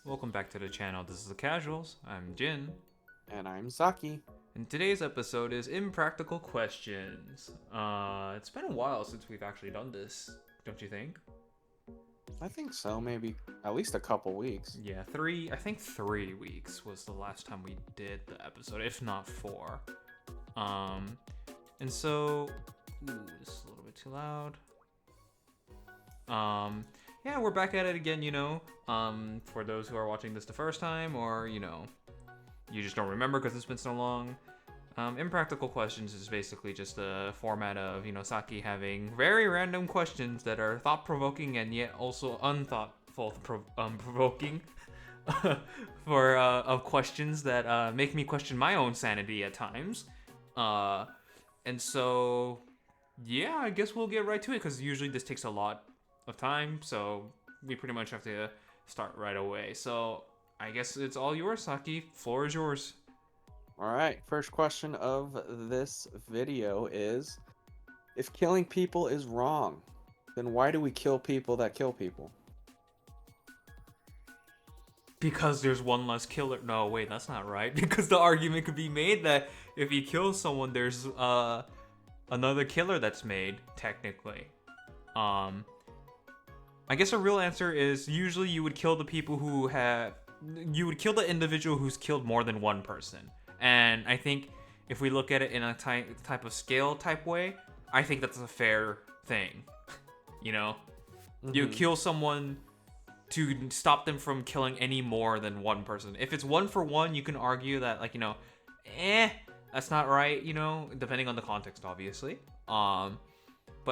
Welcome back to the channel. This is The Casuals. I'm Jin. And I'm Saki. And today's episode is Impractical Questions. It's been a while since we've actually done this, don't you think? I think so, maybe at least a couple weeks. Yeah, I think 3 weeks was the last time we did the episode, if not 4. And so, this is a little bit too loud. Yeah, we're back at it again, for those who are watching this the first time, or, you just don't remember because it's been so long. Impractical Questions is basically just a format of, Saki having very random questions that are thought-provoking and yet also provoking of questions that make me question my own sanity at times. And so, yeah, I guess we'll get right to it because usually this takes a lot of time, so we pretty much have to start right away. So I guess it's all yours, Saki. Floor is yours. Alright, first question of this video is, if killing people is wrong, then why do we kill people that kill people? Because there's one less killer. No, wait, that's not right. Because the argument could be made that if you kill someone, there's another killer that's made, technically. I guess a real answer is usually you would kill the people you would kill the individual who's killed more than one person. And I think if we look at it in a type of scale type way, I think that's a fair thing. You kill someone to stop them from killing any more than one person. If it's 1 for 1, you can argue that, that's not right, depending on the context, obviously. But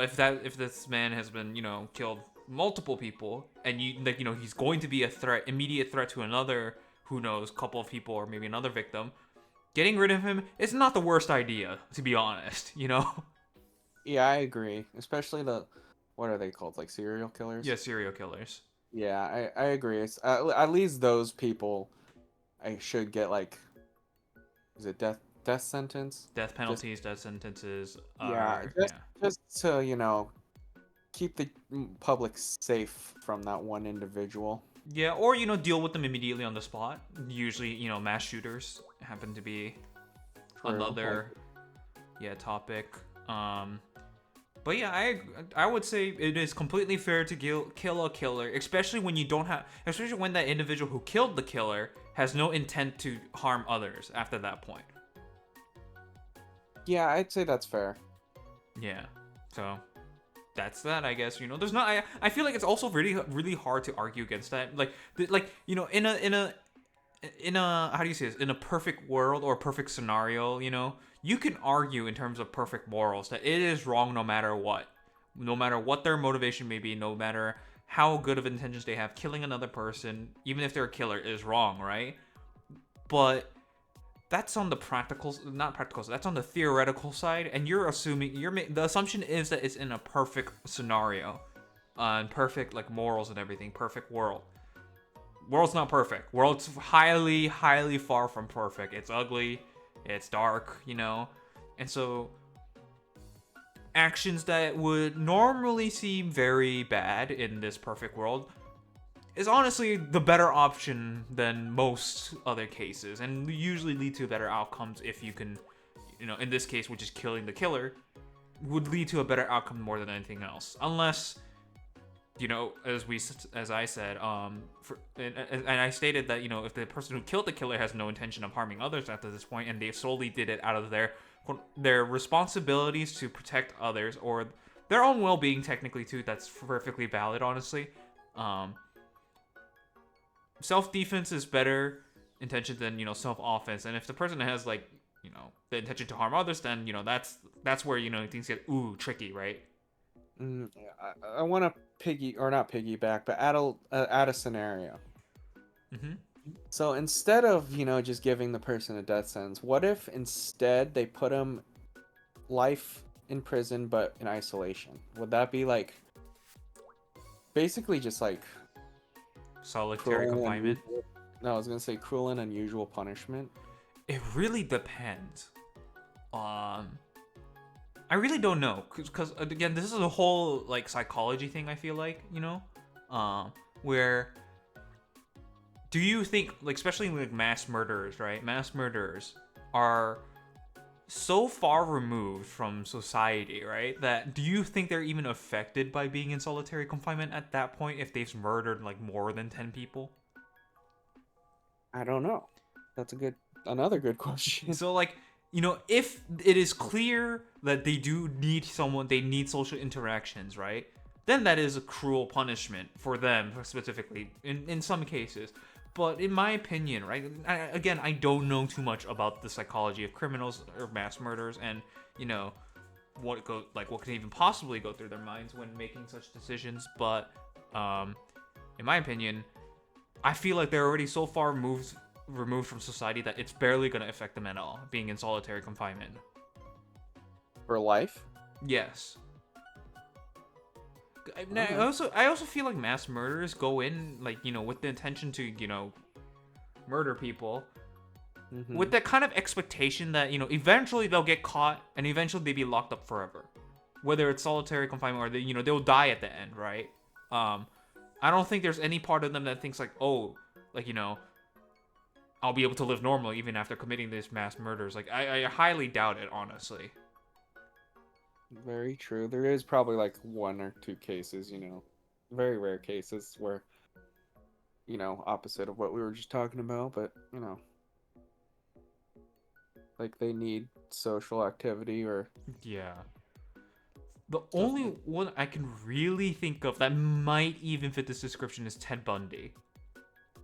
if this man has been, killed multiple people, and he's going to be a threat, immediate threat to another, who knows, couple of people or maybe another victim, getting rid of him is not the worst idea, to be honest. Yeah, I agree. Especially what are they called? Like serial killers? Yeah, serial killers. Yeah, I agree. It's, at least those people, I should get is it death sentence? Death penalties, death sentences. Yeah, just to, keep the public safe from that one individual. Yeah, or, deal with them immediately on the spot. Usually, mass shooters happen to be another topic. But yeah, I would say it is completely fair to kill a killer, especially when especially when that individual who killed the killer has no intent to harm others after that point. Yeah, I'd say that's fair. Yeah, so that's that, I guess. There's not. I feel like it's also really really hard to argue against that. In a how do you say this? In a perfect world or a perfect scenario, you can argue in terms of perfect morals that it is wrong no matter what their motivation may be, no matter how good of intentions they have. Killing another person, even if they're a killer, is wrong, right? But that's on the that's on the theoretical side, and you're assuming the assumption is that it's in a perfect scenario, and perfect morals and everything, perfect world. World's not perfect. World's highly, highly far from perfect. It's ugly, it's dark, and so actions that would normally seem very bad in this perfect world is honestly the better option than most other cases, and usually lead to better outcomes if you can, in this case, which is killing the killer, would lead to a better outcome more than anything else. Unless, as I said, and I stated that, if the person who killed the killer has no intention of harming others after this point, and they solely did it out of their responsibilities to protect others, or their own well-being technically too, that's perfectly valid, honestly. Self-defense is better intention than, self-offense. And if the person has, the intention to harm others, then, that's where, things get, tricky, right? I want to not piggyback, but add a scenario. Mm-hmm. So instead of, just giving the person a death sentence, what if instead they put him life in prison, but in isolation? Would that be, basically just, solitary confinement? No, I was gonna say cruel and unusual punishment. It really depends. I really don't know, because again, this is a whole psychology thing. I feel like, where do you think, like, especially like mass murderers, right? Mass murderers are so far removed from society, right? That do you think they're even affected by being in solitary confinement at that point if they've murdered like more than 10 people? I don't know. That's another good question. So like, if it is clear that they do need someone, they need social interactions, right? Then that is a cruel punishment for them specifically in some cases. But in my opinion, right? Again, I don't know too much about the psychology of criminals or mass murderers, and you know what can even possibly go through their minds when making such decisions. But in my opinion, I feel like they're already so far removed from society that it's barely gonna affect them at all, being in solitary confinement. For life? Yes. Okay. I also feel like mass murderers go in like with the intention to murder people with that kind of expectation that eventually they'll get caught and eventually they'll be locked up forever, whether it's solitary confinement or they'll die at the end, right? I don't think there's any part of them that thinks like, oh, like I'll be able to live normally even after committing these mass murders. Like I highly doubt it, honestly. Very true. There is probably like one or two cases, very rare cases where, opposite of what we were just talking about, but, like they need social activity or Yeah. The stuff only like. one I can really think of that might even fit this description is Ted Bundy.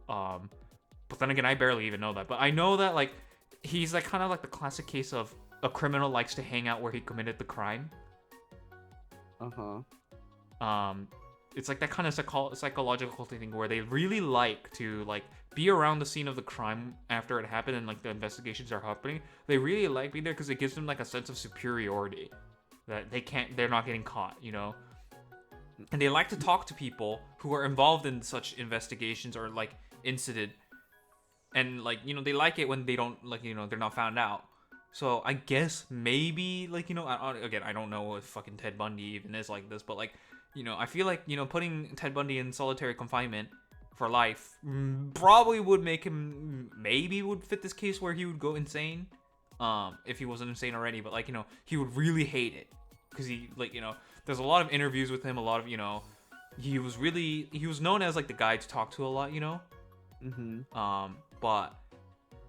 But then again, I barely even know that. But I know that like he's like kind of like the classic case of a criminal likes to hang out where he committed the crime. It's like that kind of psychological thing where they really like to like be around the scene of the crime after it happened and like the investigations are happening. They really like being there because it gives them like a sense of superiority that they're not getting caught, And they like to talk to people who are involved in such investigations or like incident, and like they like it when they don't like they're not found out. So I guess maybe like again, I don't know what fucking Ted Bundy even is like this, but like I feel like putting Ted Bundy in solitary confinement for life probably would make him maybe would fit this case where he would go insane, if he wasn't insane already. But like he would really hate it because he like there's a lot of interviews with him, a lot of he was known as like the guy to talk to a lot, but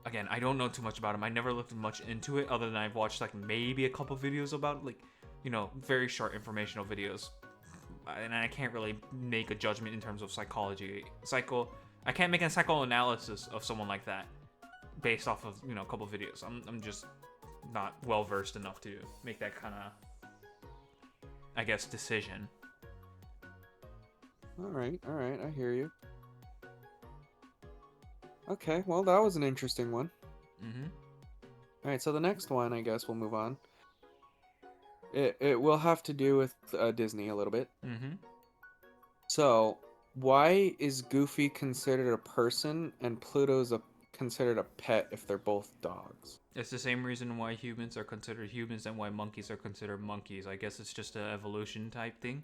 again, I don't know too much about him. I never looked much into it other than I've watched like maybe a couple videos about it, like very short informational videos, and I can't really make a judgment in terms of psychology. I can't make a psychoanalysis of someone like that based off of a couple videos. I'm just not well versed enough to make that kind of, I guess, decision. All right, I hear you. Okay, well, that was an interesting one. All right, so the next one, I guess we'll move on. It will have to do with Disney a little bit. So, why is Goofy considered a person and Pluto's considered a pet if they're both dogs? It's the same reason why humans are considered humans and why monkeys are considered monkeys. I guess it's just an evolution type thing.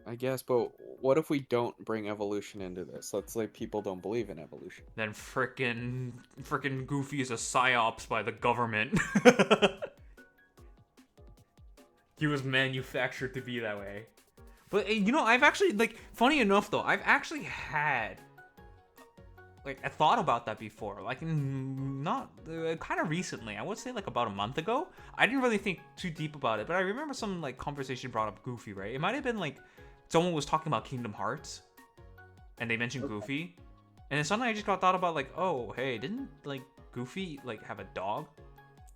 I guess, but what if we don't bring evolution into this? Let's say people don't believe in evolution. Then frickin' Goofy is a psyops by the government. He was manufactured to be that way. But I've actually like, funny enough though, I've actually had like I thought about that before, like not kind of recently. I would say like about a month ago. I didn't really think too deep about it, but I remember some like conversation brought up Goofy, right? It might have been like someone was talking about Kingdom Hearts, and they mentioned Goofy, and then suddenly I just got thought about like, oh hey, didn't like Goofy like have a dog,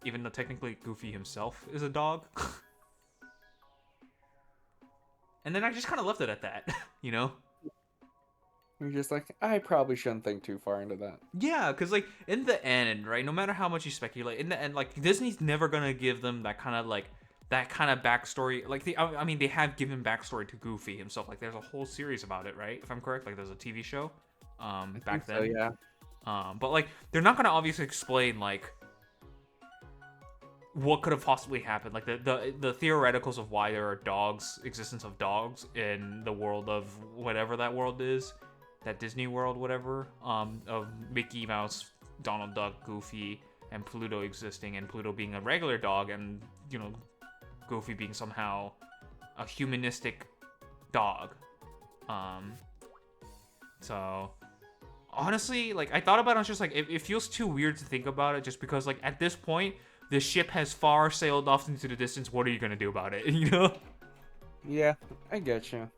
even though technically Goofy himself is a dog. And then I just kind of left it at that, You're just like, I probably shouldn't think too far into that. Yeah, because like in the end, right? No matter how much you speculate, in the end, like Disney's never gonna give them that kind of backstory. Like I mean, they have given backstory to Goofy himself. Like there's a whole series about it, right? If I'm correct, like there's a TV show, back then. So, yeah. But like they're not gonna obviously explain like what could have possibly happened, like the theoreticals of why there are existence of dogs in the world of whatever that world is. that Disney World, whatever, of Mickey Mouse, Donald Duck, Goofy, and Pluto existing, and Pluto being a regular dog, and Goofy being somehow a humanistic dog. So honestly, like I thought about it, I was just like, it feels too weird to think about it, just because like at this point the ship has far sailed off into the distance. What are you gonna do about it? Yeah, I get you.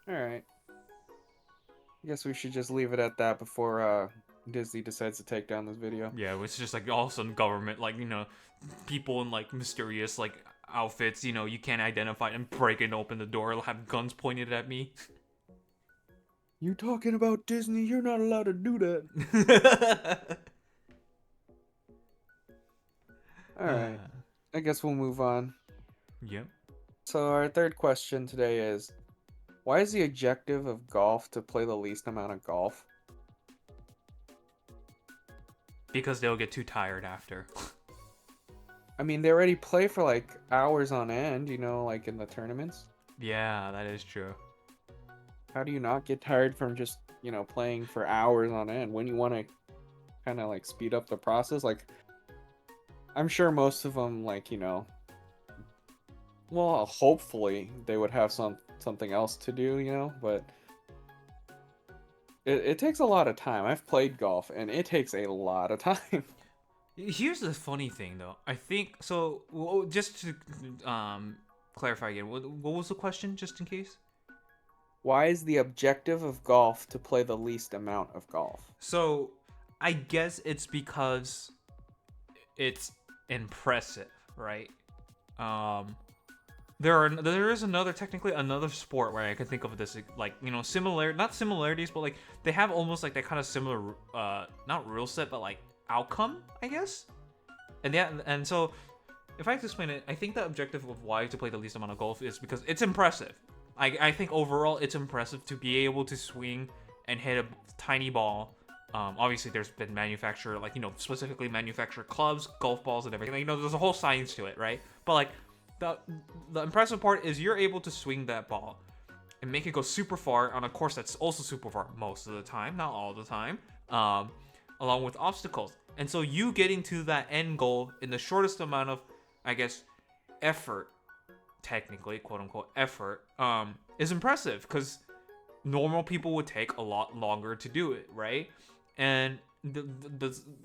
All right. I guess we should just leave it at that before Disney decides to take down this video. Yeah, it's just like all of a sudden government, like people in like mysterious like outfits, you can't identify, and breaking open the door, have guns pointed at me. You talking about Disney? You're not allowed to do that. All right. I guess we'll move on. Yep. So our third question today is, why is the objective of golf to play the least amount of golf? Because they'll get too tired after. I mean, they already play for like hours on end, like in the tournaments. Yeah, that is true. How do you not get tired from just, playing for hours on end when you want to kind of like speed up the process? Like, I'm sure most of them, like, well, hopefully they would have something else to do, but it takes a lot of time. I've played golf and it takes a lot of time. Here's the funny thing, though. I think so. Just to clarify again, what was the question, just in case? Why is the objective of golf to play the least amount of golf? So, I guess it's because it's impressive, right? There is technically another sport where I can think of this, like, not similarities, but like they have almost like that kind of similar not rule set, but like outcome, I guess. And yeah, and so if I have to explain it, I think the objective of why to play the least amount of golf is because it's impressive. I think overall it's impressive to be able to swing and hit a tiny ball. Obviously there's been manufactured, like, specifically manufactured clubs, golf balls, and everything. There's a whole science to it, right? But like the impressive part is you're able to swing that ball and make it go super far on a course that's also super far most of the time, not all the time, along with obstacles. And so you getting to that end goal in the shortest amount of, I guess, effort, technically, quote unquote effort, is impressive, because normal people would take a lot longer to do it, right? And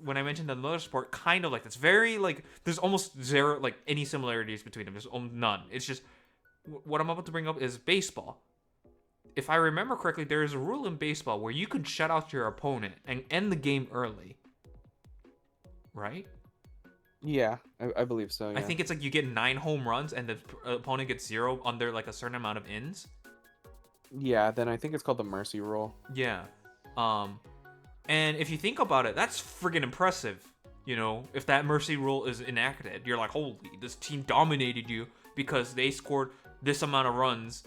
when I mentioned another sport, kind of like that's very like there's almost zero like any similarities between them. There's none. It's just what I'm about to bring up is baseball. If I remember correctly, there is a rule in baseball where you can shut out your opponent and end the game early, right? Yeah, I believe so. Yeah. I think it's like you get 9 home runs and the opponent gets 0 under like a certain amount of innings. Yeah, then I think it's called the mercy rule. Yeah. And if you think about it, that's friggin' impressive. If that mercy rule is enacted, you're like, holy, this team dominated you because they scored this amount of runs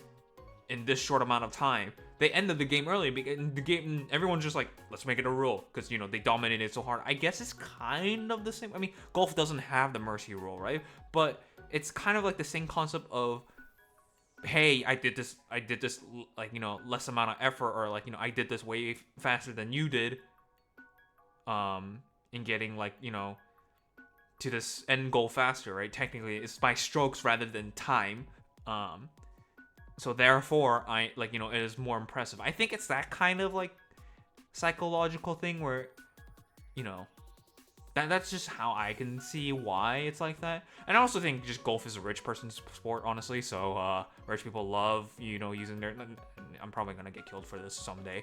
in this short amount of time. They ended the game early. The game, everyone's just like, let's make it a rule because they dominated so hard. I guess it's kind of the same. I mean, golf doesn't have the mercy rule, right? But it's kind of like the same concept of, hey, I did this like, less amount of effort, or like, I did this way faster than you did, in getting like, to this end goal faster, right? Technically it's by strokes rather than time. So therefore I like, it is more impressive. I think it's that kind of like psychological thing where, that's just how I can see why it's like that. And I also think just golf is a rich person's sport, honestly. So rich people love, using their. I'm probably gonna get killed for this someday,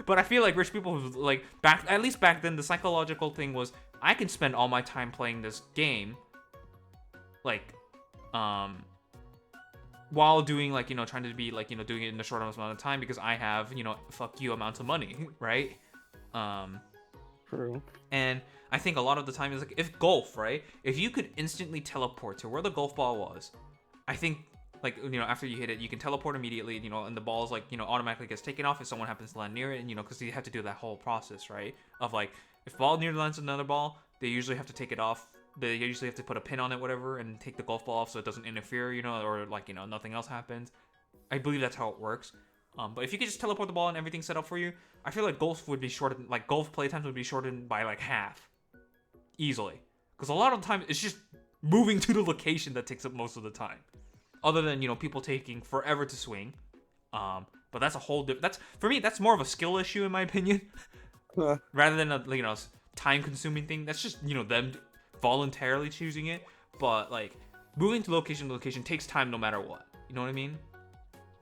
but I feel like rich people like at least back then, the psychological thing was I can spend all my time playing this game, like, while doing like, trying to be like, doing it in the shortest amount of time because I have, fuck you amounts of money, right? True. And I think a lot of the time is like, if golf, right? If you could instantly teleport to where the golf ball was, I think like, after you hit it, you can teleport immediately, and the ball's like, automatically gets taken off if someone happens to land near it, and because you have to do that whole process, right? Of like, if ball near lands another ball, they usually have to take it off. They usually have to put a pin on it, whatever, and take the golf ball off so it doesn't interfere, or like, nothing else happens. I believe that's how it works. But if you could just teleport the ball and everything set up for you, I feel like golf would be shortened. Like golf playtimes would be shortened by like half, easily. Because a lot of the time it's just moving to the location that takes up most of the time. Other than people taking forever to swing. But that's a whole different. That's for me. That's more of a skill issue in my opinion, rather than a time consuming thing. That's just them voluntarily choosing it. But like moving to location takes time no matter what. You know what I mean?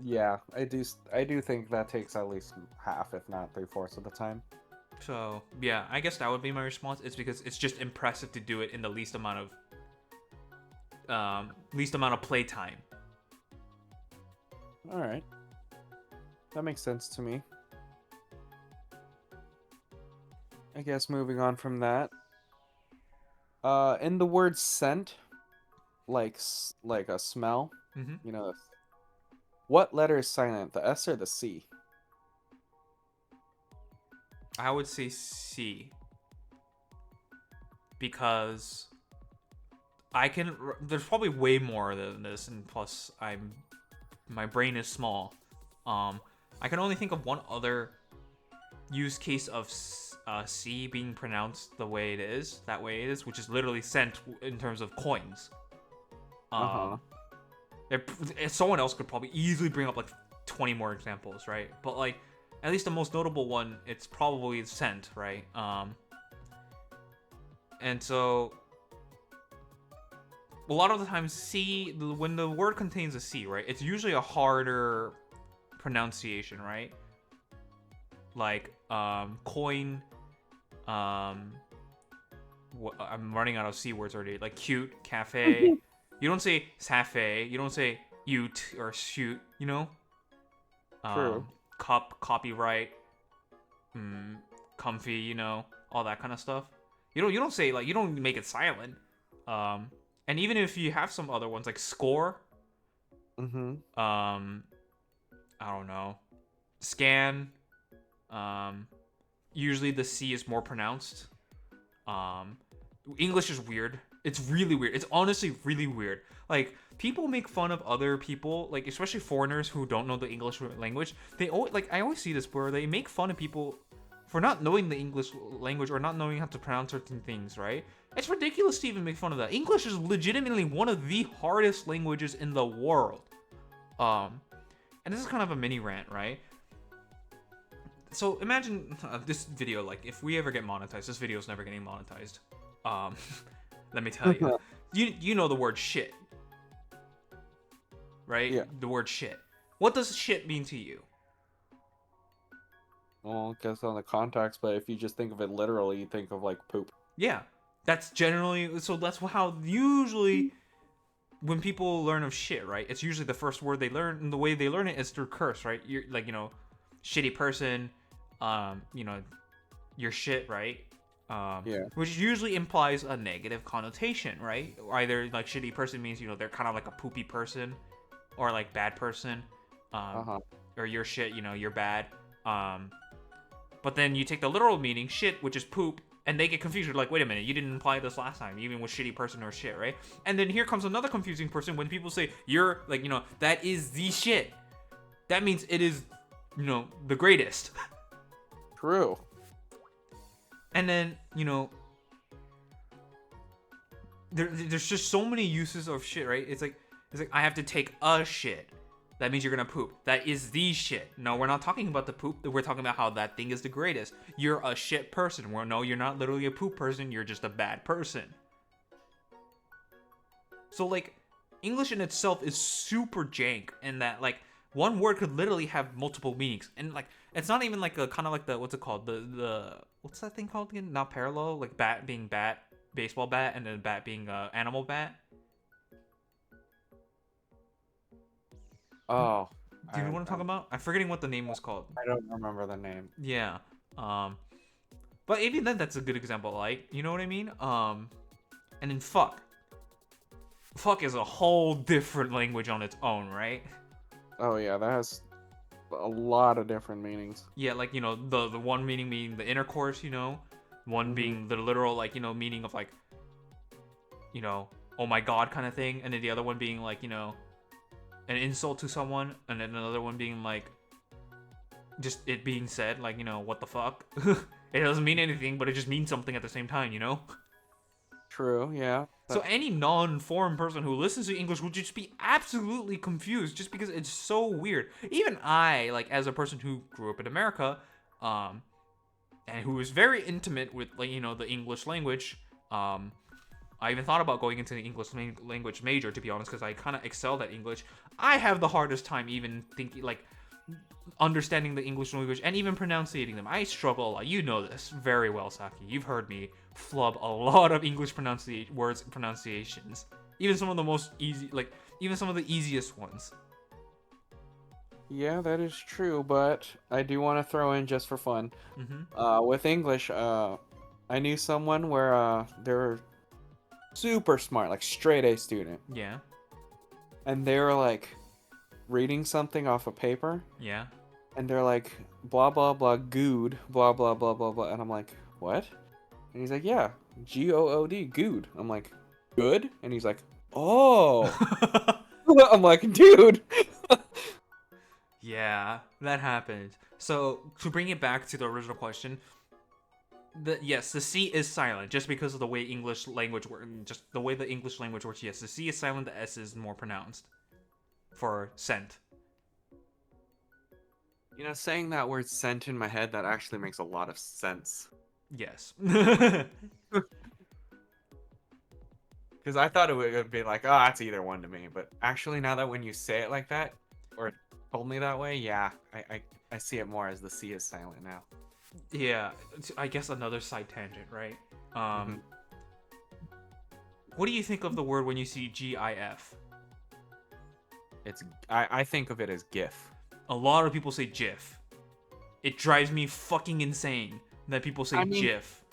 Yeah, I do think that takes at least half, if not 3/4 of the time. So yeah, I guess that would be my response. It's because it's just impressive to do it in the least amount of play time. All right, that makes sense to me. I guess moving on from that, in the word scent, like a smell, Mm-hmm. you know, what letter is silent, the S or the C? I would say C, because there's probably way more than this, and plus my brain is small. I can only think of one other use case of C being pronounced that way it is, which is literally cent in terms of coins. Someone else could probably easily bring up like 20 more examples, right? But like at least the most notable one, it's probably cent, right? And so a lot of the time C, when the word contains a C, right, it's usually a harder pronunciation, right? Like coin, I'm running out of C words already. Like cute, cafe. You don't say cafe. You don't say ute or shoot. True. Cup, copyright, comfy. All that kind of stuff. You don't say you don't make it silent. And even if you have some other ones like score, Mm-hmm. I don't know, scan. Usually the C is more pronounced. English is weird. It's really weird. It's honestly really weird. Like people make fun of other people, like especially foreigners who don't know the English language. I always see this where they make fun of people for not knowing the English language or not knowing how to pronounce certain things, right? It's ridiculous to even make fun of that. English is legitimately one of the hardest languages in the world. And this is kind of a mini rant, right? So imagine this video, like if we ever get monetized, this video is never getting monetized. Let me tell you. You know the word shit, right? Yeah. The word shit. What does shit mean to you? Well, I guess on the context, but if you just think of it literally, you think of like poop. Yeah, that's how usually when people learn of shit, right? It's usually the first word they learn, and the way they learn it is through curse, right? You're like, shitty person, your shit, right? Yeah. Which usually implies a negative connotation, right? Either like shitty person means they're kind of like a poopy person, or like bad person, or your shit, you're bad. But then you take the literal meaning, shit, which is poop, and they get confused. You're like, wait a minute, you didn't imply this last time, even with shitty person or shit, right? And then here comes another confusing person when people say you're like, that is the shit. That means it is, the greatest. True. And then, there's just so many uses of shit, right? It's like I have to take a shit. That means you're gonna poop. That is the shit. No, we're not talking about the poop. We're talking about how that thing is the greatest. You're a shit person. Well, no, you're not literally a poop person. You're just a bad person. So, like, English in itself is super jank in that, like, one word could literally have multiple meanings. And, like, it's not even like a kind of like the, what's it called? The what's that thing called again? Not parallel? Like, bat being bat, baseball bat, and then bat being animal bat. Oh. Do you know what I'm talking about? I'm forgetting what the name was called. I don't remember the name. Yeah. But even then, that's a good example. Like, you know what I mean? And then fuck. Fuck is a whole different language on its own, right? Oh yeah, that has a lot of different meanings. Yeah, like, the one meaning being the intercourse, one being the literal, like, meaning of like, oh my god kind of thing, and then the other one being like, an insult to someone, and then another one being like, just it being said, like, what the fuck? It doesn't mean anything, but it just means something at the same time. True. Yeah. So any non-foreign person who listens to English would just be absolutely confused just because it's so weird. Even I, like, as a person who grew up in America, and who is very intimate with, like, the English language, I even thought about going into the English language major, to be honest, because I kind of excelled at English. I have the hardest time even thinking, like, understanding the English language and even pronouncing them. I struggle a lot. You know this very well, Saki. You've heard me flub a lot of English words and pronunciations. Even some of the most easy, like, even some of the easiest ones. Yeah, that is true, but I do want to throw in just for fun. Mm-hmm. With English, I knew someone where they're super smart, like straight A student, Yeah. and they were like reading something off a paper, Yeah. and they're like blah blah blah good blah blah blah blah blah, and I'm like, what? And he's like, yeah, Good, good. I'm like, good, and he's like, oh. I'm like, dude. Yeah, that happens. So to bring it back to the original question, yes, the C is silent just because of the way English language works. Just the way the English language works. Yes, the C is silent. The S is more pronounced for scent. Saying that word scent in my head, that actually makes a lot of sense. Yes. Because I thought it would be like, oh, it's either one to me. But actually, now that when you say it like that, or told me that way, yeah, I see it more as the C is silent now. Yeah, I guess another side tangent, right? Mhm. What do you think of the word when you see GIF? I think of it as GIF. A lot of people say GIF. It drives me fucking insane that people say GIF.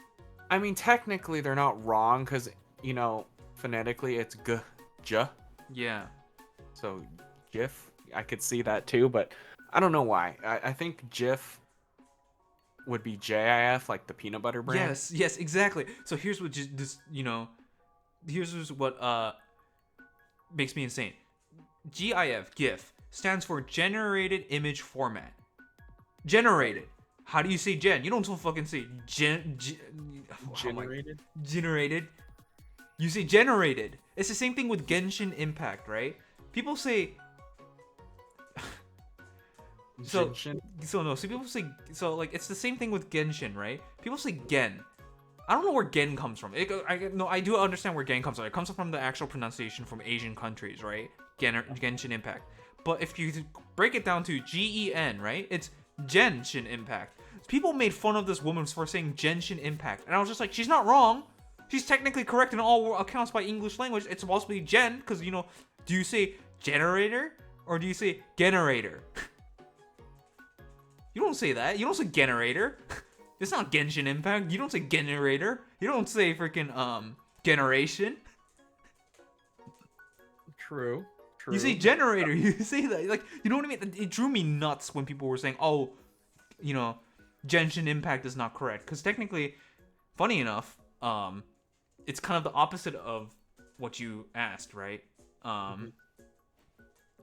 I mean, technically they're not wrong because phonetically it's j. Yeah. So GIF, I could see that too, but I don't know why. I think GIF would be JIF, like the peanut butter brand. Yes, exactly. So here's what here's what makes me insane. GIF stands for generated image format. Generated. How do you say gen? You don't fucking say Generated. Generated. You say generated. It's the same thing with Genshin Impact, right? People say so people say like it's the same thing with Genshin, right? People say gen. I don't know where gen comes from. I do understand where gen comes from. It comes from the actual pronunciation from Asian countries, right? Genshin Impact. But if you break it down to GEN, right? It's Genshin Impact. People made fun of this woman for saying Genshin Impact, and I was just like, she's not wrong. She's technically correct in all accounts by English language. It's supposed to be gen, because do you say generator or do you say generator? You don't say that. You don't say generator. It's not Genshin Impact. You don't say generator. You don't say freaking generation. True. You say generator. You say that. Like, you know what I mean? It drew me nuts when people were saying, oh, Genshin Impact is not correct. Because technically, funny enough, it's kind of the opposite of what you asked, right?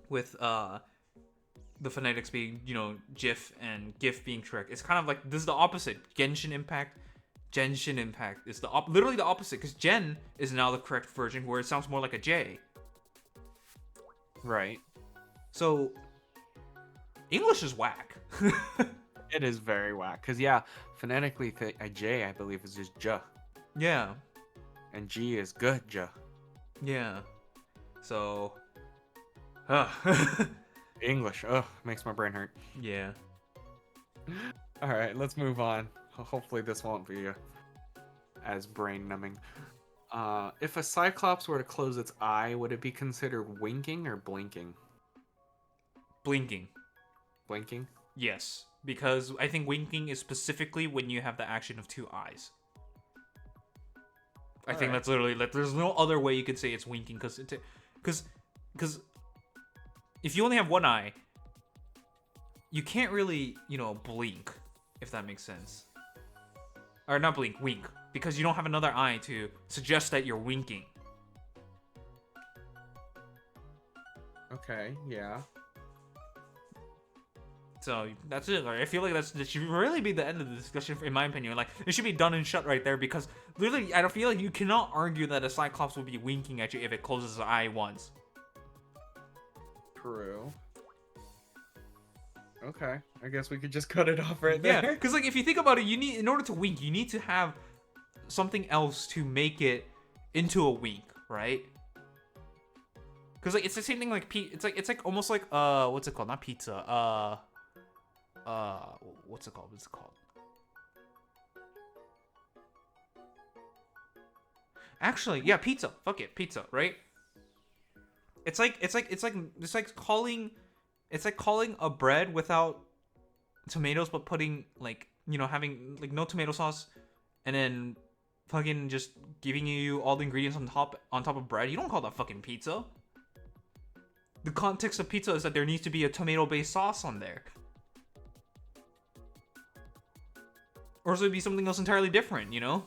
With the phonetics being, GIF and GIF being correct. It's kind of like, this is the opposite. Genshin Impact is literally the opposite, because Gen is now the correct version, where it sounds more like a J. Right. So, English is whack. It is very whack. Because, yeah, phonetically, a J, I believe, is just J. Yeah. And G is good J. Yeah. So, English, makes my brain hurt. yeah. All right, let's move on. Hopefully this won't be as brain numbing. If a cyclops were to close its eye, would it be considered winking or blinking? Blinking. Blinking? Yes, because I think winking is specifically when you have the action of two eyes. I think that's literally, like, there's no other way you could say it's winking, because if you only have one eye, you can't really, blink, if that makes sense. Or not blink, wink, because you don't have another eye to suggest that you're winking. Okay, yeah. So that's it. Like, I feel like that should really be the end of the discussion, in my opinion. Like, it should be done and shut right there because literally, I don't feel like you cannot argue that a Cyclops will be winking at you if it closes its eye once. True. Okay, I guess we could just cut it off right Yeah, there. because like if you think about it, in order to wink, you need to have something else to make it into a wink, right? Because like it's the same thing like it's like almost like what's it called? Not pizza. What's it called? Actually, yeah, pizza. Fuck it, pizza, right? It's like calling a bread without tomatoes, but putting like having like no tomato sauce, and then fucking just giving you all the ingredients on top of bread. You don't call that fucking pizza. The context of pizza is that there needs to be a tomato-based sauce on there. Or else it would be something else entirely different, you know?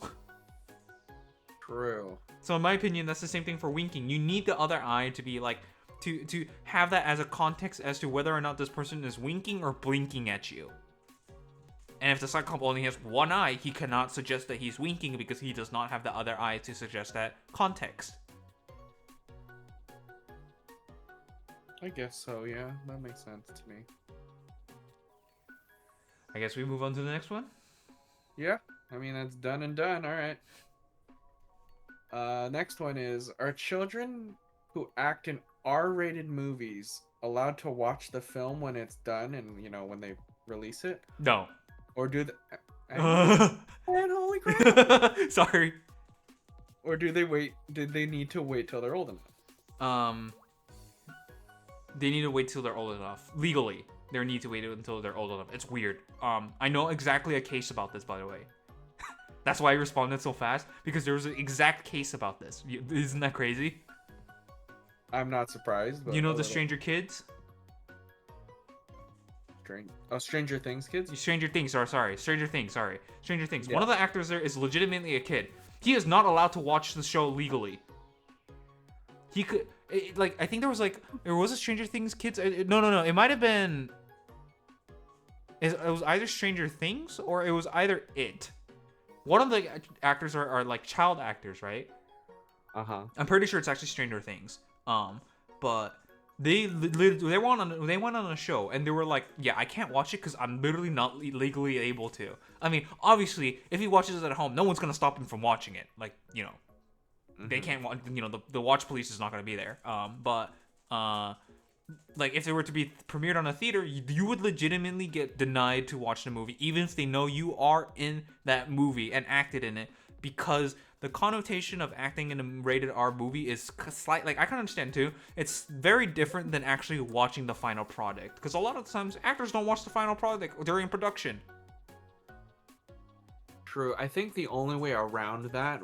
True. So in my opinion, that's the same thing for winking. You need the other eye to be like, to have that as a context as to whether or not this person is winking or blinking at you. And if the Cyclops only has one eye, he cannot suggest that he's winking because he does not have the other eye to suggest that context. I guess so, yeah. That makes sense to me. I guess we move on to the next one. Yeah, I mean, that's done and done. All right. Next one is, are children who act in R-rated movies allowed to watch the film when it's done and, when they release it? No. Or do they... Man, holy crap! Sorry. Or do they need to wait till they're old enough? They need to wait till they're old enough. Legally, they need to wait until they're old enough. It's weird. I know exactly a case about this, by the way. That's why I responded so fast, because there was an exact case about this. Isn't that crazy? I'm not surprised. But you know the Stranger Kids? Stranger Things kids? Stranger Things, sorry. Stranger Things. Yeah. One of the actors there is legitimately a kid. He is not allowed to watch the show legally. He could... I think there was a Stranger Things kids. No. It might have been. It was either Stranger Things or it was either It. One of the actors are like child actors, right? I'm pretty sure it's actually Stranger Things. But they went on a show and they were like, yeah, I can't watch it because I'm literally not legally able to. I mean, obviously, if he watches it at home, no one's gonna stop him from watching it. They can't watch, the watch police is not going to be there. But if they were to be premiered on a theater, you would legitimately get denied to watch the movie, even if they know you are in that movie and acted in it, because the connotation of acting in a rated R movie is slight. I can understand too. It's very different than actually watching the final product, because a lot of times actors don't watch the final product during production. True. I think the only way around that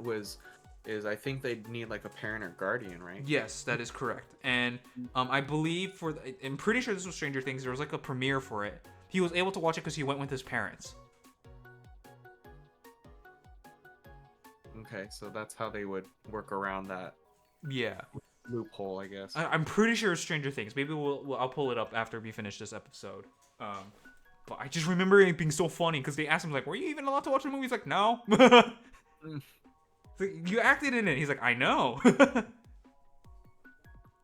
is I think they'd need like a parent or guardian, right? Yes, that is correct. And I believe I'm pretty sure this was Stranger Things. There was like a premiere for it. He was able to watch it because he went with his parents. Okay, so that's how they would work around that. Yeah. Loophole, I guess. I'm pretty sure it's Stranger Things. Maybe I'll pull it up after we finish this episode. But I just remember it being so funny because they asked him were you even allowed to watch the movie? He's like, no. You acted in it. He's like, I know.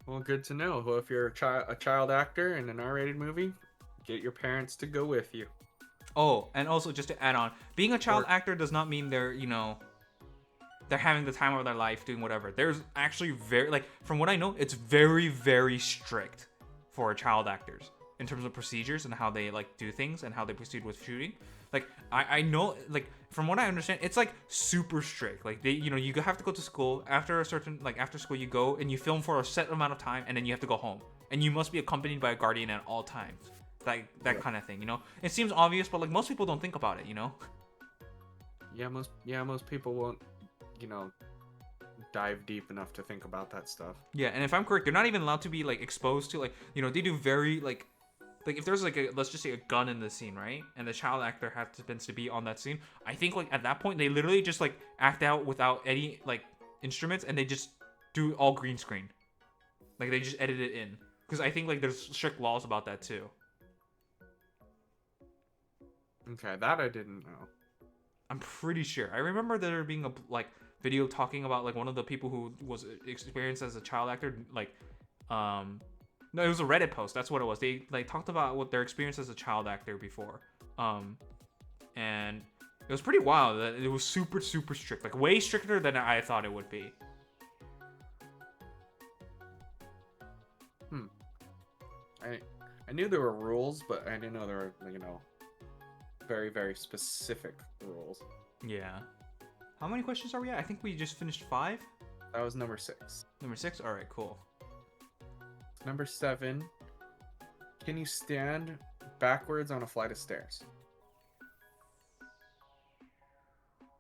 Well, good to know. Well, if you're a child actor in an R-rated movie, get your parents to go with you. Oh, and also just to add on, being a child actor does not mean they're having the time of their life doing whatever. There's actually from what I know, it's very, very strict for child actors in terms of procedures and how they do things and how they proceed with shooting. I know, from what I understand, it's super strict. You have to go to school after a certain after school you go and you film for a set amount of time and then you have to go home and you must be accompanied by a guardian at all times. That kind of thing. It seems obvious, but most people don't think about it. Yeah, most people won't dive deep enough to think about that stuff. Yeah, and if I'm correct, they're not even allowed to be exposed to they do very if there's let's just say a gun in the scene, right? And the child actor happens to be on that scene, I think at that point they literally just act out without any instruments and they just do all green screen. They just edit it in. Because I think there's strict laws about that too. Okay, that I didn't know. I'm pretty sure. I remember there being a like video talking about like one of the people who was experienced as a child actor, like, no, it was a Reddit post. That's what it was. They like talked about what their experience as a child actor before, and it was pretty wild. That it was super super strict, like way stricter than I thought it would be. Hmm. I knew there were rules, but I didn't know there were, very, very specific rules. Yeah. How many questions are we at? I think we just finished 5. That was number 6. Number 6. All right, cool. Number 7. Can you stand backwards on a flight of stairs?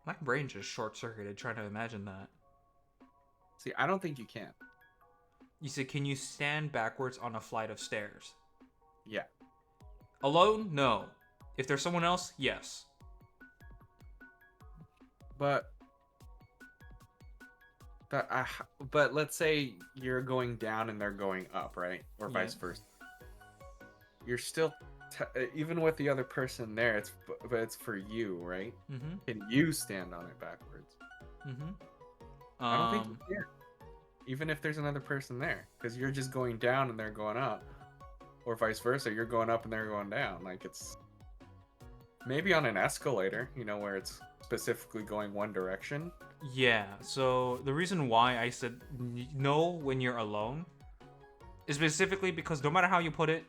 My brain just short-circuited trying to imagine that. See, I don't think you can. You said, can you stand backwards on a flight of stairs? Yeah. Alone? No. If there's someone else, yes. But let's say you're going down and they're going up, right? Or vice versa. You're still even with the other person there, it's for you, right? Mm-hmm. Can you stand on it backwards? Mm-hmm. I don't think you can. Even if there's another person there, because you're just going down and they're going up, or vice versa, you're going up and they're going down. Like, it's maybe on an escalator, where it's specifically going one direction. Yeah, so the reason why I said no when you're alone is specifically because no matter how you put it,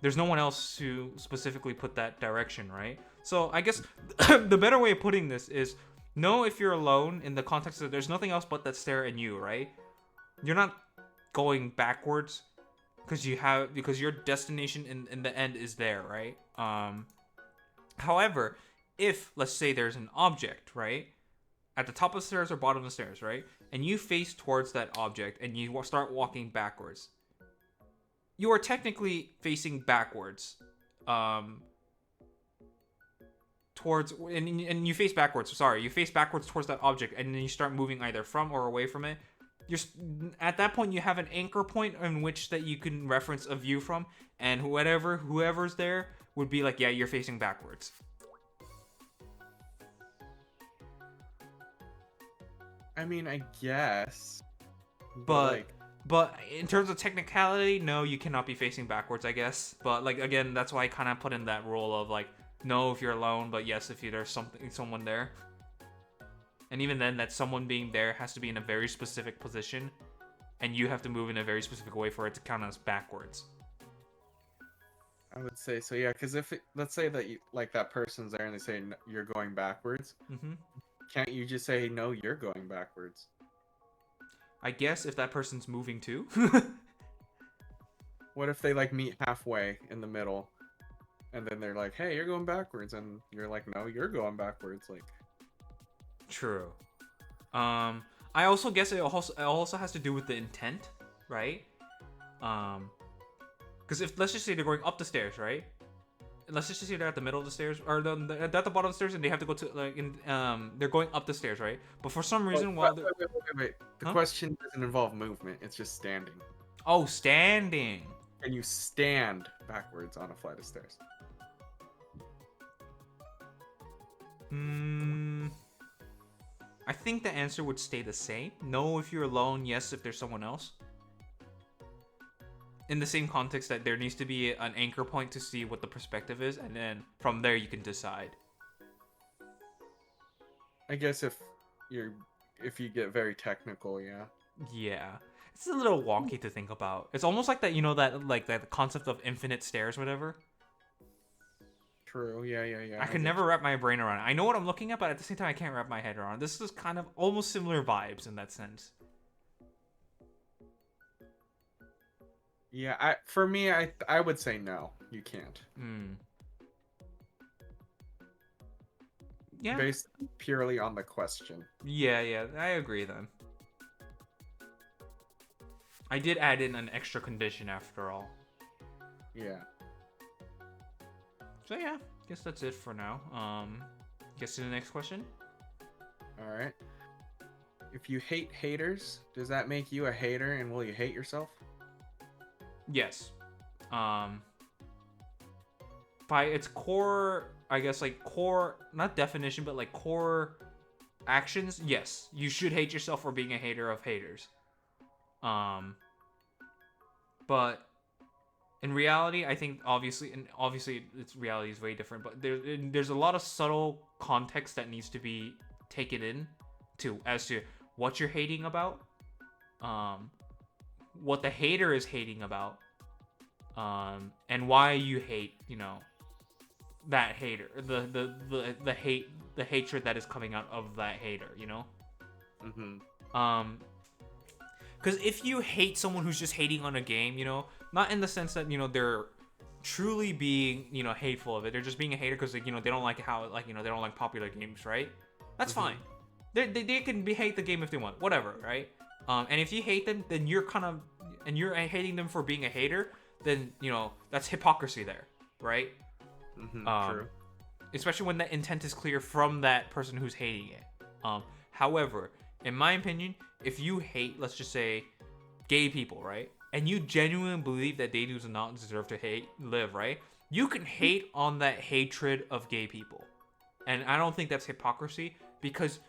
there's no one else to specifically put that direction, right? So I guess the better way of putting this is no if you're alone in the context that there's nothing else but that stair and you, right? You're not going backwards because your destination in the end is there, right? However, if let's say there's an object, right? At the top of the stairs or bottom of the stairs, right? And you face towards that object and you start walking backwards. You are technically facing backwards. Towards and you face backwards. Sorry, you face backwards towards that object, and then you start moving either from or away from it. You're at that point you have an anchor point in which that you can reference a view from, and whoever's there would be like, yeah, you're facing backwards. I mean, I guess, but in terms of technicality, no, you cannot be facing backwards, I guess. But like again, that's why I kind of put in that rule of like, no if you're alone, but yes if there's someone there. And even then, that someone being there has to be in a very specific position, and you have to move in a very specific way for it to count as backwards. I would say so, yeah. Because let's say that that person's there and they say you're going backwards. Mm-hmm. Can't you just say no? You're going backwards. I guess if that person's moving too. What if they meet halfway in the middle, and then they're like, "Hey, you're going backwards," and you're like, "No, you're going backwards." Like, true. I also guess it also has to do with the intent, right? Because if let's just say they're going up the stairs, right? Let's just say they're at the middle of the stairs, or they're at the bottom of the stairs, and they have to go to they're going up the stairs, right? But for some reason, wait. The question doesn't involve movement; it's just standing. Oh, standing. And you stand backwards on a flight of stairs. I think the answer would stay the same. No if you're alone, yes if there's someone else. In the same context that there needs to be an anchor point to see what the perspective is, and then from there you can decide. I guess if you get very technical, yeah. Yeah. It's a little wonky to think about. It's almost like that, that concept of infinite stairs, whatever. True. Yeah. I can never wrap my brain around it. I know what I'm looking at, but at the same time I can't wrap my head around it. This is kind of almost similar vibes in that sense. Yeah, for me, I would say no, you can't. Yeah. Based purely on the question. Yeah, I agree then. I did add in an extra condition after all. Yeah. So yeah, guess that's it for now. Guess to the next question. All right. If you hate haters, does that make you a hater, and will you hate yourself? Yes. by its core, I guess, like core, not definition, but like core actions, yes, you should hate yourself for being a hater of haters. But in reality, I think obviously its reality is way different, but there's a lot of subtle context that needs to be taken in to as to what you're hating about, what the hater is hating about, and why you hate, that hater, the hatred that is coming out of that hater, because if you hate someone who's just hating on a game, not in the sense that they're truly being hateful of it, they're just being a hater because they don't like how they don't like popular games, right? That's fine. They can hate the game if they want, whatever, right? And if you hate them, then you're hating them for being a hater, then that's hypocrisy there, right? True. Especially when that intent is clear from that person who's hating it. However, in my opinion, if you hate, let's just say, gay people, right, and you genuinely believe that they do not deserve to live, right, you can hate on that hatred of gay people, and I don't think that's hypocrisy, because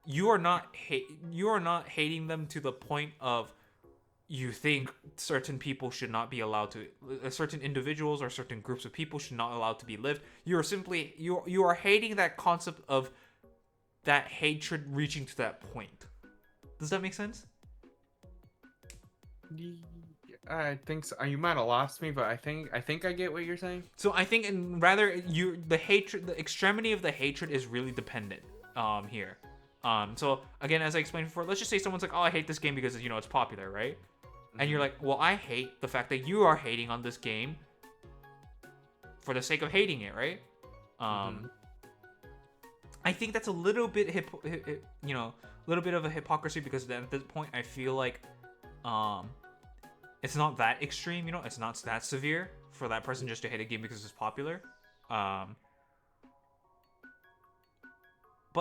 you are not hating them to the point of you think certain people should not be allowed to, certain individuals or certain groups of people should not allowed to be lived. You are simply you are hating that concept of that hatred reaching to that point. Does that make sense? I think so. You might have lost me, but I think I get what you're saying. So I think, and rather, the extremity of the hatred is really dependent here. So again, as I explained before, let's just say someone's like, oh, I hate this game because it's popular, right? And you're like, well, I hate the fact that you are hating on this game for the sake of hating it, right? I think that's a little bit little bit of a hypocrisy, because then at this point I feel like it's not that extreme, it's not that severe for that person just to hate a game because it's popular. But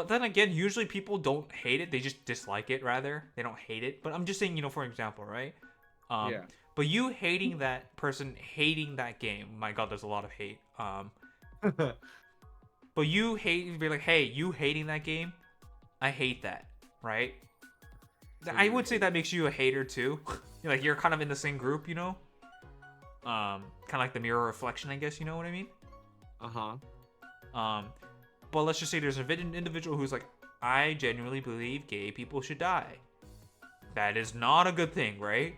then again, usually people don't hate it, they just dislike it, rather. They don't hate it. But I'm just saying, for example, right? Yeah. But you hating that person, hating that game, my god, there's a lot of hate. But you be like, hey, you hating that game, I hate that, right? So I would say that makes you a hater too. You're kind of in the same group, kind of like the mirror reflection, I guess, you know what I mean? But let's just say there's an individual who's like, I genuinely believe gay people should die. That is not a good thing, right?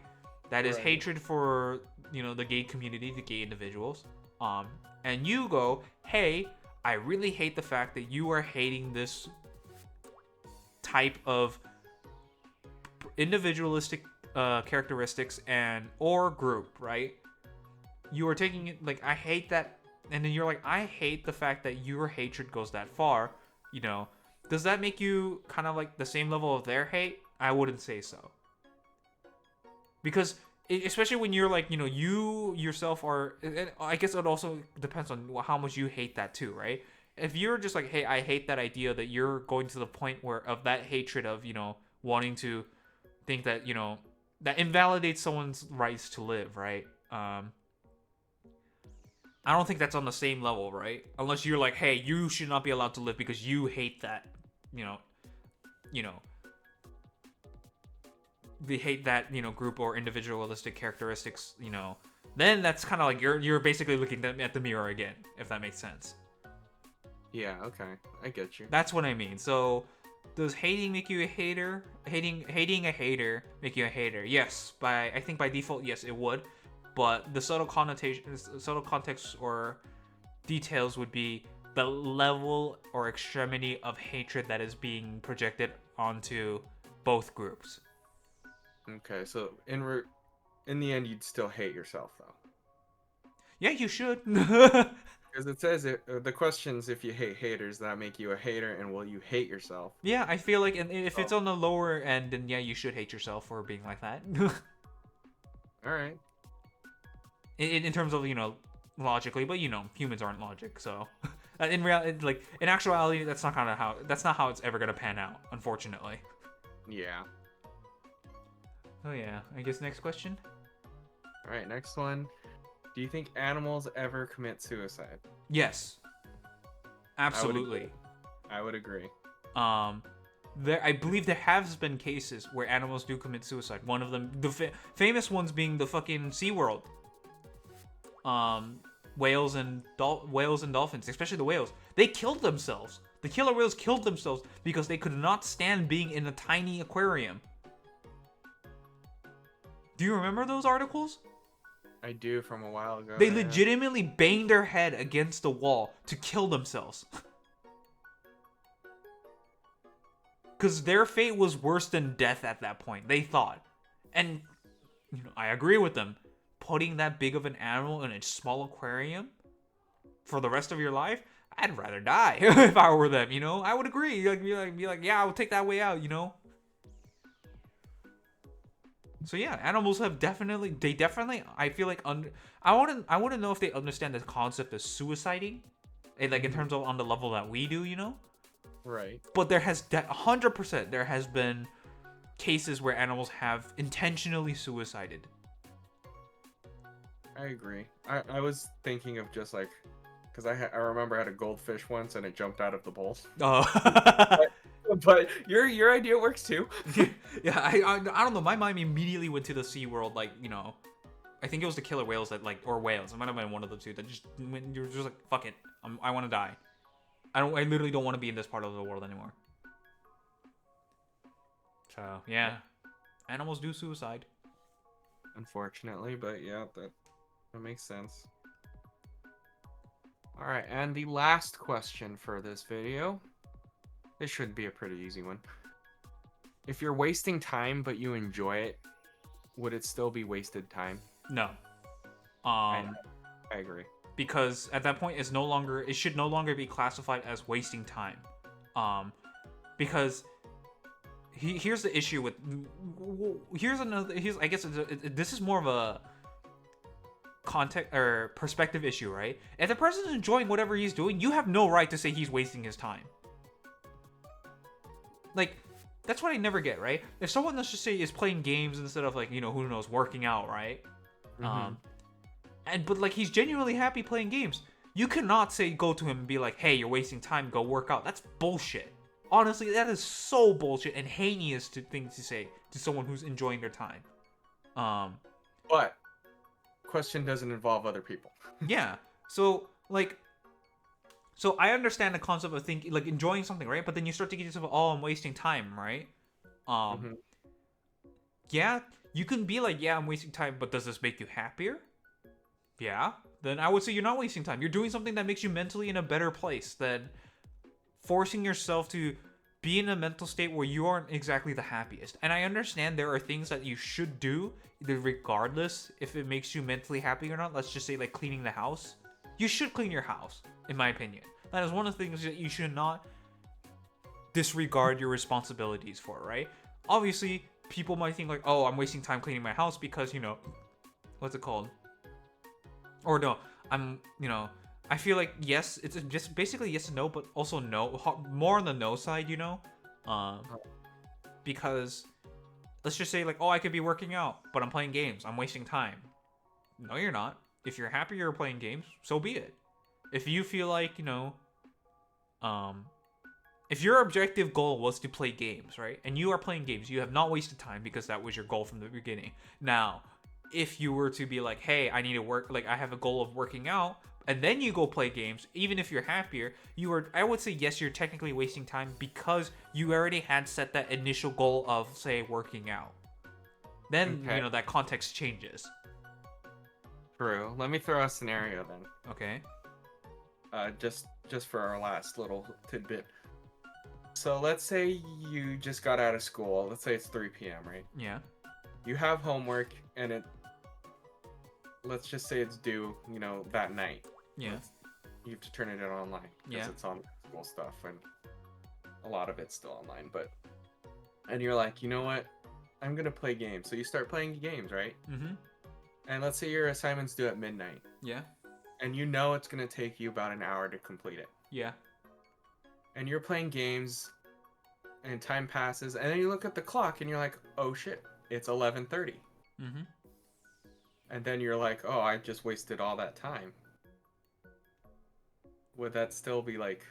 That is hatred for, the gay community, the gay individuals. And you go, hey, I really hate the fact that you are hating this type of individualistic characteristics or group, right? You are taking it like, I hate that, and then you're like, I hate the fact that your hatred goes that far. Does that make you kind of like the same level of their hate? I wouldn't say so. Because especially when you're like, you yourself are, and I guess it also depends on how much you hate that too, right? If you're just like, hey, I hate that idea, that you're going to the point where of that hatred of, wanting to think that, that invalidates someone's rights to live, right? I don't think that's on the same level, right? Unless you're like, hey, you should not be allowed to live because you hate that, they hate that, group or individualistic characteristics, then that's kind of like you're basically looking at the mirror again, if that makes sense. Yeah, okay. I get you. That's what I mean. So, does hating make you a hater? Hating a hater make you a hater? Yes. I think by default, yes, it would. But the subtle context or details would be the level or extremity of hatred that is being projected onto both groups. Okay, so in the end, you'd still hate yourself, though. Yeah, you should. Because it says the questions, if you hate haters, that make you a hater, and will you hate yourself? Yeah, I feel like, and if it's on the lower end, then yeah, you should hate yourself for being like that. All right. In terms of, logically, but humans aren't logic, so in reality, like in actuality, that's not how it's ever gonna pan out, unfortunately. Yeah. Oh yeah, I guess next question. All right, next one. Do you think animals ever commit suicide? Yes, absolutely. I would agree. Um, I believe there has been cases where animals do commit suicide. One of them, the famous ones being the fucking SeaWorld. Whales and dolphins, especially the whales, they killed themselves. The killer whales killed themselves because they could not stand being in a tiny aquarium. Do you remember those articles? I do from a while ago. They Yeah. legitimately banged their head against the wall to kill themselves. Because their fate was worse than death at that point, they thought. And, I agree with them. Putting that big of an animal in a small aquarium for the rest of your life, I'd rather die if I were them, I would agree. Be like, yeah, I would take that way out, So yeah, animals have definitely, I feel like, I want to know if they understand the concept of suiciding, and like in terms of on the level that we do, Right. But there has 100% there has been cases where animals have intentionally suicided. I agree. I was thinking of just like, because I remember I had a goldfish once and it jumped out of the bowl. Oh. But your idea works too. Yeah, I don't know. My mind immediately went to the SeaWorld, like, I think it was the killer whales that, like, or whales. It might have been one of the two that just, you're just like, fuck it. I want to die. I literally don't want to be in this part of the world anymore. So, yeah. Animals do suicide. Unfortunately, but yeah, that makes sense. Alright, and the last question for this video. This should be a pretty easy one. If you're wasting time but you enjoy it, would it still be wasted time? No. I agree. Because at that point, it should no longer be classified as wasting time. Because here's the issue with, I guess this is more of a context or perspective issue, right? If the person is enjoying whatever he's doing, you have no right to say he's wasting his time. Like, that's what I never get, right? If someone, let's just say, is playing games instead of, like, who knows, working out, right? But like, he's genuinely happy playing games, you cannot go to him and be like, hey, you're wasting time, go work out. That's bullshit. Honestly, that is so bullshit and heinous things to say to someone who's enjoying their time. But question doesn't involve other people. Yeah. So I understand the concept of thinking, like, enjoying something, right? But then you start to get yourself, oh, I'm wasting time, right? Yeah, you can be like, yeah, I'm wasting time, but does this make you happier? Yeah. Then I would say you're not wasting time. You're doing something that makes you mentally in a better place than forcing yourself to be in a mental state where you aren't exactly the happiest. And I understand there are things that you should do, regardless if it makes you mentally happy or not. Let's just say, like, cleaning the house. You should clean your house, in my opinion. That is one of the things that you should not disregard your responsibilities for, right? Obviously, people might think like, oh, I'm wasting time cleaning my house because, what's it called? Or no, I feel like, yes, it's just basically yes and no, but also no, more on the no side, because let's just say, like, oh, I could be working out, but I'm playing games. I'm wasting time. No, you're not. If you're happy you're playing games, so be it. If you feel like, if your objective goal was to play games, right, and you are playing games, you have not wasted time because that was your goal from the beginning. Now, if you were to be like, hey, I need to work, like, I have a goal of working out, and then you go play games, even if you're happier, I would say, yes, you're technically wasting time because you already had set that initial goal of, say, working out. Then, Okay. That context changes. True. Let me throw a scenario then. Okay. Just for our last little tidbit. So let's say you just got out of school. Let's say it's 3 p.m., right? Yeah. You have homework, and let's just say it's due, that night. Yeah. You have to turn it in online because Yeah. it's on school stuff, and a lot of it's still online. And you're like, you know what? I'm gonna play games. So you start playing games, right? Mm-hmm. And let's say your assignment's due at midnight. Yeah. And it's gonna take you about an hour to complete it. Yeah. And you're playing games, and time passes, and then you look at the clock, and you're like, oh shit, it's 11:30. Mm-hmm. and then you're like, oh, I just wasted all that time. Would that still be like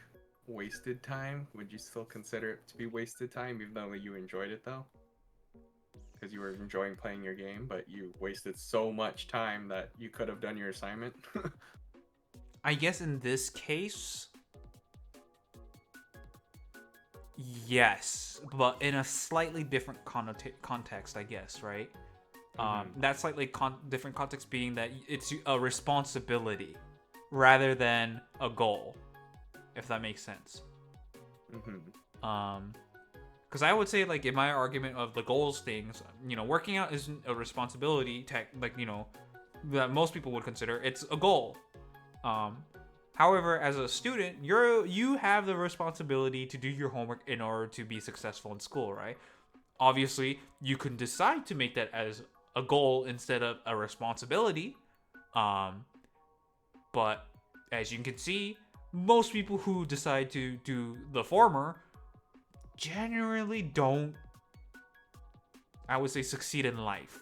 wasted time? Would you still consider it to be wasted time, even though you enjoyed it though? Because you were enjoying playing your game, but you wasted so much time that you could have done your assignment. I guess in this case, yes, but in a slightly different context, I guess, right? That slightly different context being that it's a responsibility rather than a goal, if that makes sense. Because I would say, like, in my argument of the goals things, you know, working out isn't a responsibility, like, you know, that most people would consider. It's a goal. However, as a student, you have the responsibility to do your homework in order to be successful in school, right? Obviously, you can decide to make that as a goal instead of a responsibility. But as you can see, most people who decide to do the former generally don't, I would say, succeed in life.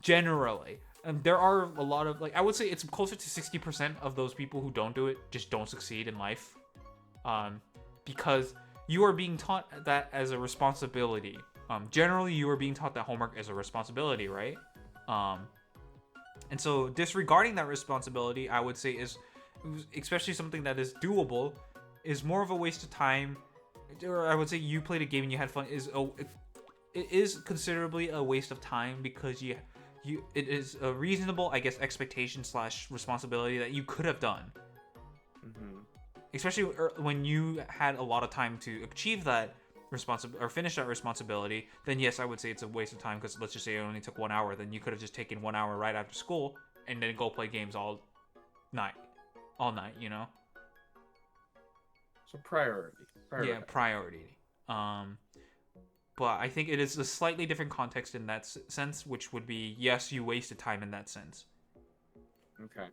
Generally. And there are a lot of, like, I would say it's closer to 60% of those people who don't do it just don't succeed in life. Because you are being taught that as a responsibility. Generally, you are being taught that homework is a responsibility, right? And so disregarding that responsibility, I would say, is, especially something that is doable, is more of a waste of time. Or I would say you played a game and you had fun. It is considerably a waste of time, because it is a reasonable, I guess, expectation / responsibility that you could have done. Especially when you had a lot of time to achieve that or finish that responsibility, then yes, I would say it's a waste of time, because let's just say it only took 1 hour, then you could have just taken 1 hour right after school and then go play games all night, you know? So priority. Yeah, priority. But I think it is a slightly different context in that sense, which would be, yes, you wasted time in that sense. Okay.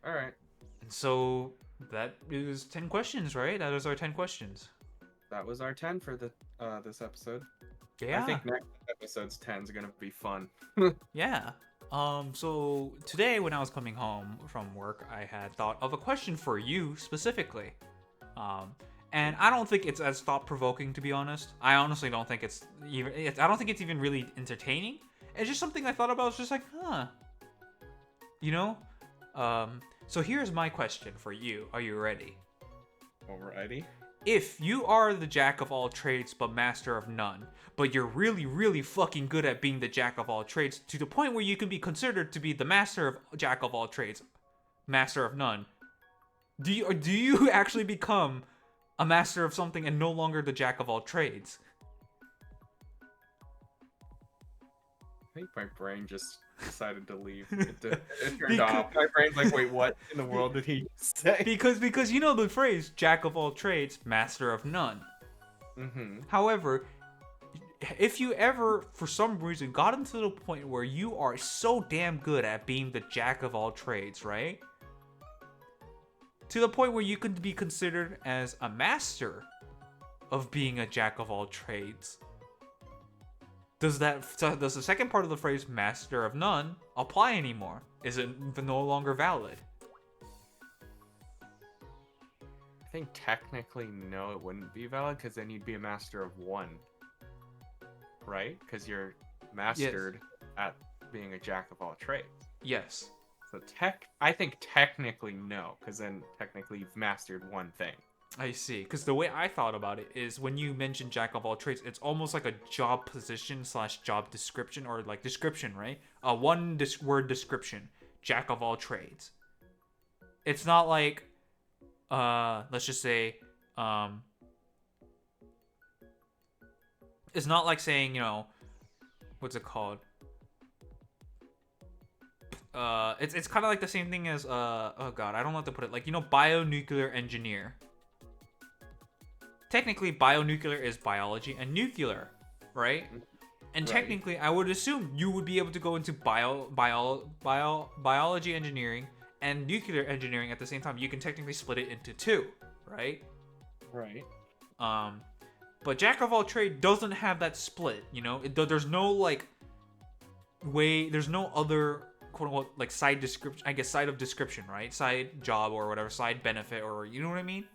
All right. And so that is 10 questions, right? That is our 10 questions. That was our 10 for this episode. Yeah. I think next episode's 10 is gonna be fun. Yeah. So today when I was coming home from work, I had thought of a question for you specifically. And I don't think it's as thought-provoking, to be honest. I honestly don't think I don't think it's even really entertaining. It's just something I thought about. It's just like, you know? So here's my question for you. Are you ready? Alrighty. If you are the jack of all trades but master of none, but you're really, really fucking good at being the jack of all trades to the point where you can be considered to be the master of jack of all trades, master of none, do you actually become a master of something and no longer the jack of all trades? I think my brain just decided to leave. It turned off. My brain's like, wait, what in the world did he say? Because you know the phrase jack of all trades, master of none. However, if you ever, for some reason, got into the point where you are so damn good at being the jack of all trades, right? To the point where you could be considered as a master of being a jack of all trades. Does the second part of the phrase master of none apply anymore? Is it no longer valid? I think technically no, it wouldn't be valid, because then you'd be a master of one. Right? Because you're mastered at being a jack of all trades. Yes. So I think technically no, because then technically you've mastered one thing. I see. Because the way I thought about it is when you mention jack of all trades, it's almost like a job position / job description, or like description, right? One word description, jack of all trades. It's not like, let's just say, it's not like saying, you know, what's it called? It's kind of like the same thing as, oh god, I don't know how to put it. Like, you know, bionuclear engineer. Technically, bionuclear is biology and nuclear, right? And technically, I would assume you would be able to go into biology engineering and nuclear engineering at the same time. You can technically split it into two, right? Right. But jack of all trade doesn't have that split, you know? There's no, like, way. There's no other quote unquote like side description. I guess side of description, right? Side job or whatever, side benefit, or you know what I mean.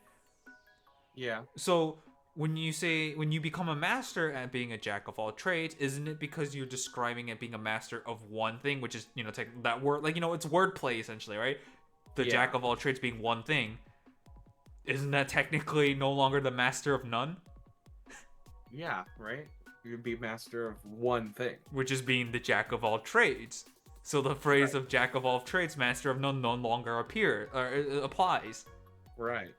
Yeah. So when you become a master at being a jack of all trades, isn't it because you're describing it being a master of one thing, which is take that word like it's wordplay essentially, right? The Yeah. jack of all trades being one thing. Isn't that technically no longer the master of none? Yeah, right? You'd be master of one thing. Which is being the jack of all trades. So the phrase of jack of all trades, master of none no longer applies. Right.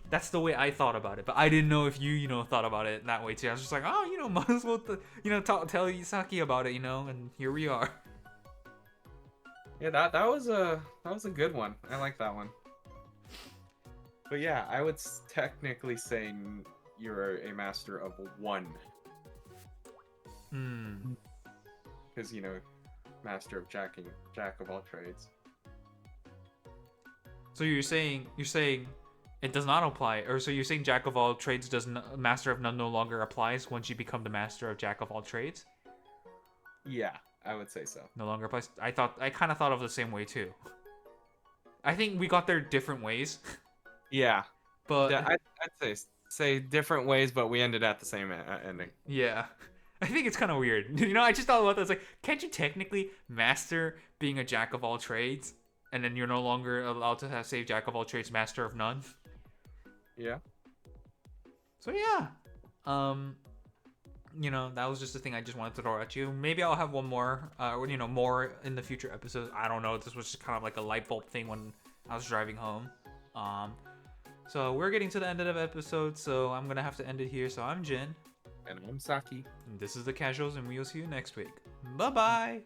That's the way I thought about it, but I didn't know if you thought about it that way too. I was just like, oh, might as well, tell Yusaki about it, and here we are. Yeah, that was a good one. I like that one. But yeah, I would technically say you're a master of one. Because master of jack of all trades. So you're saying it does not apply, or so you're saying jack of all trades master of none no longer applies once you become the master of jack of all trades? Yeah, I would say so. No longer applies. I kind of thought of the same way too. I think we got there different ways. Yeah, but I'd say different ways, but we ended at the same ending. Yeah. I think it's kind of weird. I just thought about that. It's like, can't you technically master being a jack of all trades, and then you're no longer allowed to say jack of all trades, master of none? Yeah. So yeah, that was just the thing I just wanted to throw at you. Maybe I'll have one more, more in the future episodes. I don't know. This was just kind of like a light bulb thing when I was driving home. So we're getting to the end of the episode, so I'm gonna have to end it here. So I'm Jin. And I'm Saki. And this is The Casuals, and we'll see you next week. Bye-bye!